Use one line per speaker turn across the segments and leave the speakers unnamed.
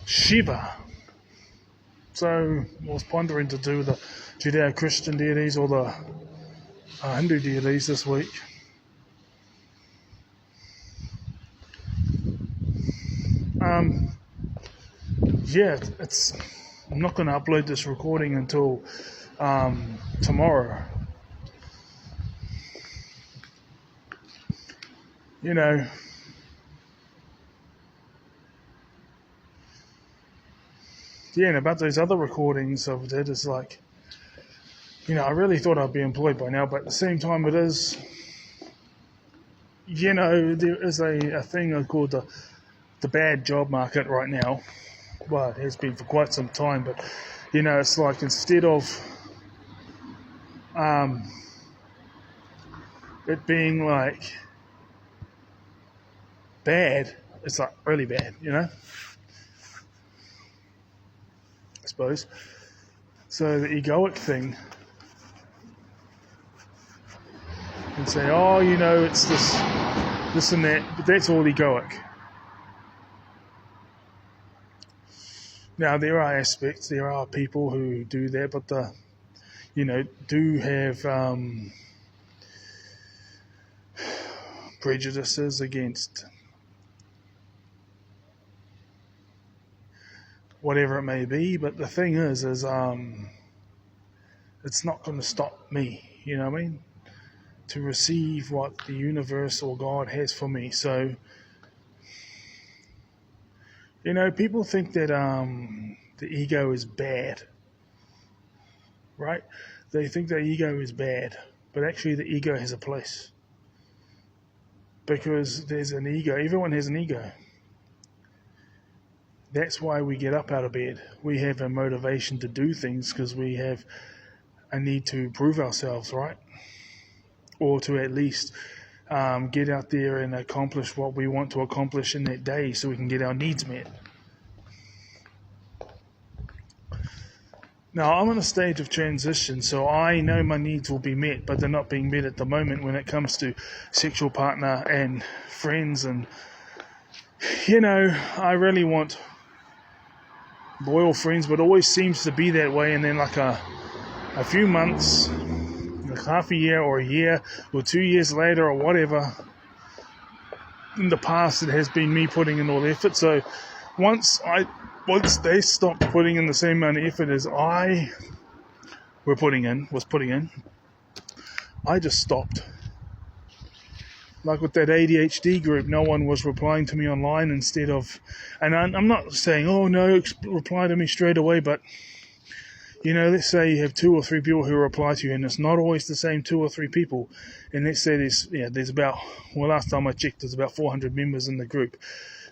Shiva. So I was pondering to do the Judeo-Christian deities or the Hindu deities this week. I'm not going to upload this recording until tomorrow. You know, and about those other recordings I've did, it's like, I really thought I'd be employed by now, but at the same time it is, there is a thing called the bad job market right now. Well, it has been for quite some time, but, it's like instead of it being like bad, it's like really bad, I suppose. So the egoic thing, and say, it's this and that, but that's all egoic. Now, there are aspects, there are people who do that, but do have prejudices against whatever it may be. But the thing is it's not going to stop me, to receive what the universe or God has for me. So, people think that the ego is bad, right? They think the ego is bad, but actually the ego has a place. Because there's an ego. Everyone has an ego. That's why we get up out of bed. We have a motivation to do things because we have a need to prove ourselves, right? Or to at least get out there and accomplish what we want to accomplish in that day so we can get our needs met. Now, I'm in a stage of transition, so I know my needs will be met, but they're not being met at the moment when it comes to sexual partner and friends. And, I really want loyal friends, but it always seems to be that way. And then like a few months, like half a year or a year or 2 years later or whatever, in the past it has been me putting in all the effort. So once they stopped putting in the same amount of effort as I was putting in, I just stopped. Like with that ADHD group, no one was replying to me online instead of, and I'm not saying, oh no, reply to me straight away, but let's say you have 2 or 3 people who reply to you, and it's not always the same 2 or 3 people. And let's say there's about, last time I checked, there's about 400 members in the group,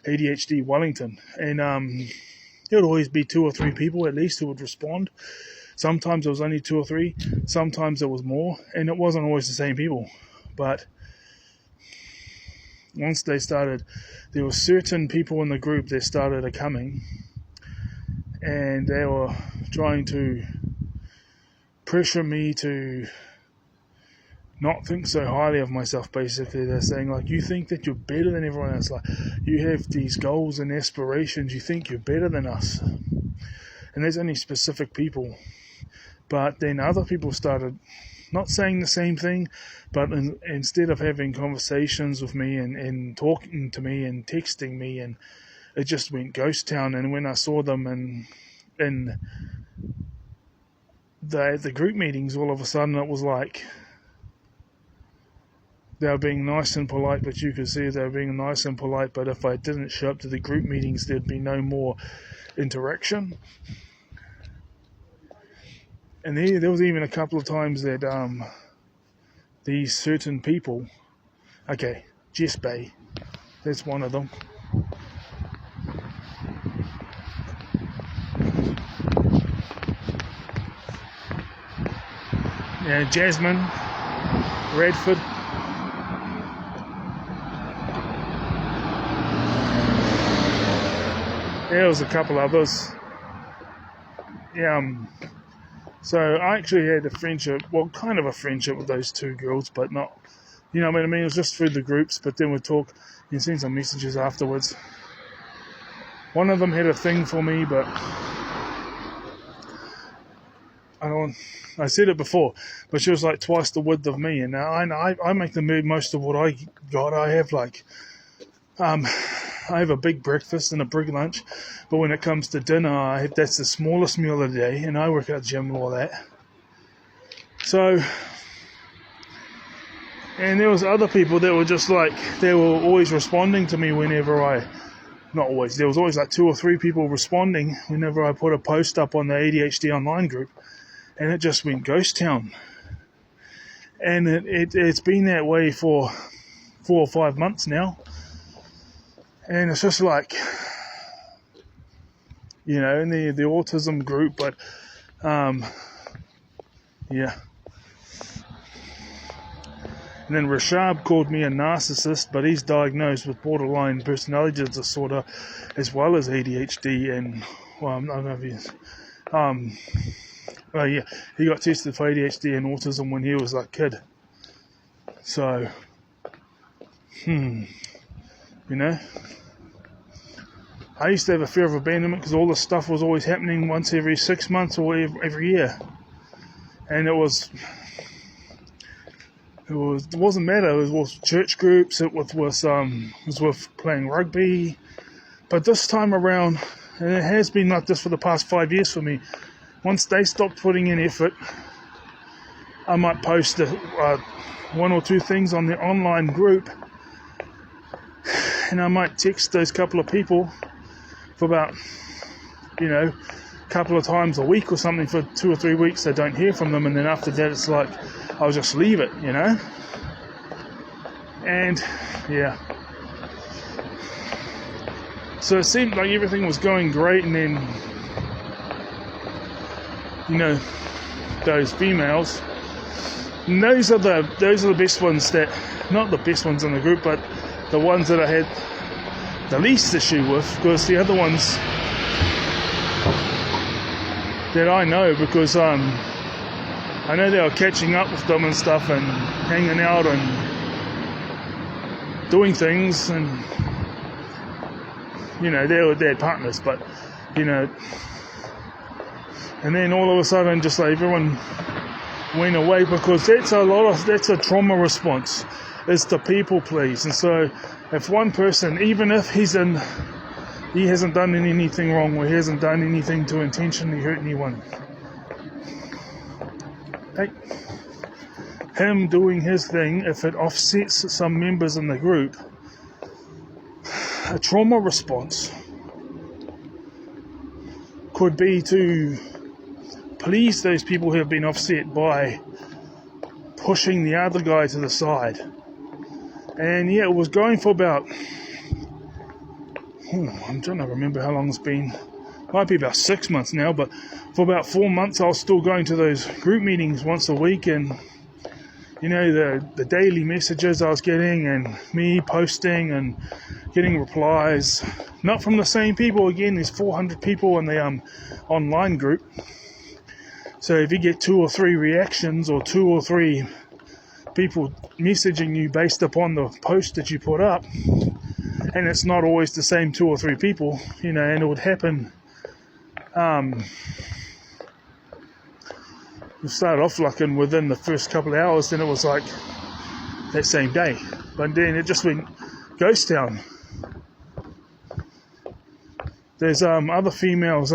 ADHD Wellington, and it would always be 2 or 3 people at least who would respond. Sometimes it was only 2 or 3, sometimes it was more, and it wasn't always the same people. But once they started, there were certain people in the group that started coming, and they were trying to pressure me to not think so highly of myself. Basically, they're saying, like, you think that you're better than everyone else, like you have these goals and aspirations, you think you're better than us. And there's only specific people, but then other people started not saying the same thing, but instead of having conversations with me and talking to me and texting me, and it just went ghost town. And when I saw them in the group meetings, all of a sudden it was like they were being nice and polite, but you could see they were being nice and polite, but if I didn't show up to the group meetings, there'd be no more interaction. And there was even a couple of times that these certain people, okay, Jess Bay, that's one of them. Yeah, Jasmine, Radford. There was a couple others. Yeah, so I actually had a friendship, kind of a friendship with those 2 girls, but not, what I mean? It was just through the groups, but then we'd talk and send some messages afterwards. One of them had a thing for me, but I said it before, but she was like twice the width of me, and now I make the most of what I got. I have I have a big breakfast and a big lunch, but when it comes to dinner, that's the smallest meal of the day, and I work at the gym and all that. So, and there was other people that were just like, they were always responding to me whenever not always, there was always like 2 or 3 people responding whenever I put a post up on the ADHD online group, and it just went ghost town. And it's been that way for 4 or 5 months now. And it's just like, in the autism group, but, yeah. And then Rashab called me a narcissist, but he's diagnosed with borderline personality disorder as well as ADHD, and, well, I don't know if he's, he got tested for ADHD and autism when he was a kid. So, I used to have a fear of abandonment because all this stuff was always happening once every 6 months or every year, and it wasn't matter. It was with church groups. It was with playing rugby, but this time around, and it has been like this for the past 5 years for me. Once they stopped putting in effort, I might post 1 or 2 things on the online group, and I might text those couple of people for about, a couple of times a week or something for 2 or 3 weeks. I don't hear from them, and then after that it's like I'll just leave it, and yeah. So it seemed like everything was going great, and then those females, and those are the best ones, that not the best ones in the group, but the ones that I had the least issue with, because the other ones that I know, because I know they were catching up with them and stuff, and hanging out and doing things, and they were their partners, but and then all of a sudden just like everyone went away, because that's a trauma response, is to people please. And so if one person, even if he hasn't done anything wrong, or he hasn't done anything to intentionally hurt anyone, him doing his thing, if it offsets some members in the group, a trauma response could be to please those people who have been offset by pushing the other guy to the side. And yeah, it was going for about, I'm trying to remember how long it's been. Might be about 6 months now, but for about 4 months I was still going to those group meetings once a week, and the daily messages I was getting, and me posting and getting replies, not from the same people. Again, there's 400 people in the online group, so if you get 2 or 3 reactions, or 2 or 3 people messaging you based upon the post that you put up, and it's not always the same 2 or 3 people, and it would happen. It started off and within the first couple of hours, then it was like that same day, but then it just went ghost town. There's other females,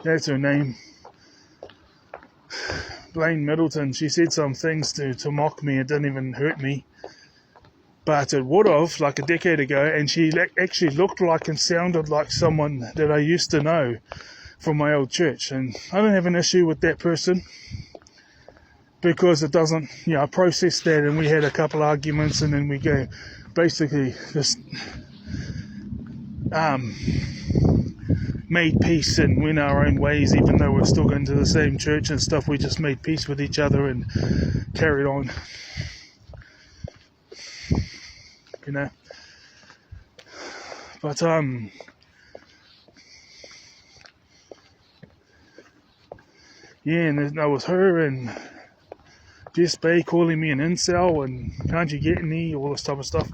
that's her name, Blaine Middleton. She said some things to mock me. It didn't even hurt me, but it would have like a decade ago, and she actually looked like and sounded like someone that I used to know from my old church. And I don't have an issue with that person, because it doesn't, I processed that, and we had a couple arguments, and then we go basically just made peace and went our own ways, even though we're still going to the same church and stuff. We just made peace with each other and carried on, but and there was her and Jess Bay calling me an incel and can't you get any, all this type of stuff.